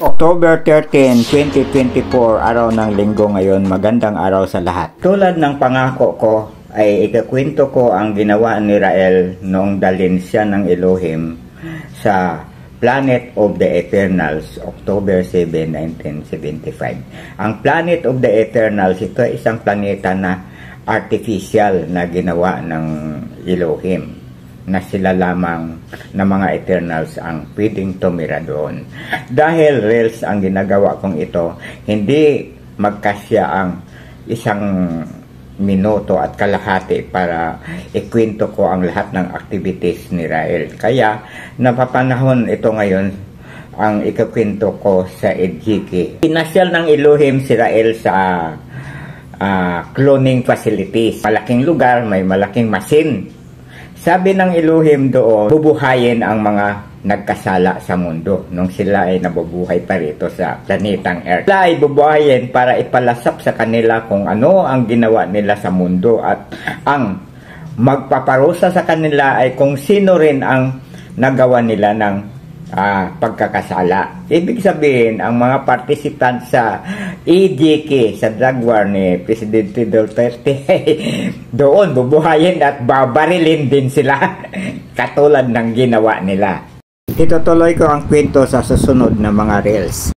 October 13, 2024, araw ng linggo ngayon. Magandang araw sa lahat. Tulad ng pangako ko, ay ikakwento ko ang ginawa ni Rael noong dalhin siya ng Elohim sa Planet of the Eternals, October 7, 1975. Ang Planet of the Eternals, ito ay isang planeta na artificial na ginawa ng Elohim, na sila lamang na mga Eternals ang pwedeng tumira doon. Dahil reels ang ginagawa kong ito, hindi magkasya ang isang minuto at kalahati para ikwento ko ang lahat ng activities ni Rael. Kaya napapanahon ito ngayon ang ikakwento ko sa EDGIKI. Pinasyal ng Elohim si Rael sa cloning facilities. Malaking lugar, may malaking machine. Sabi ng Elohim doon, bubuhayin ang mga nagkasala sa mundo nung sila ay nabubuhay pa rito sa planetang Earth. Sila ay bubuhayin para ipalasap sa kanila kung ano ang ginawa nila sa mundo, at ang magpaparusa sa kanila ay kung sino rin ang nagawa nila ng pagkakasala. Ibig sabihin, ang mga participant sa EDGIKI, sa drug war ni Presidente Duterte, doon bubuhayin at babarilin din sila katulad ng ginawa nila. Itutuloy ko ang kwento sa susunod na mga reels.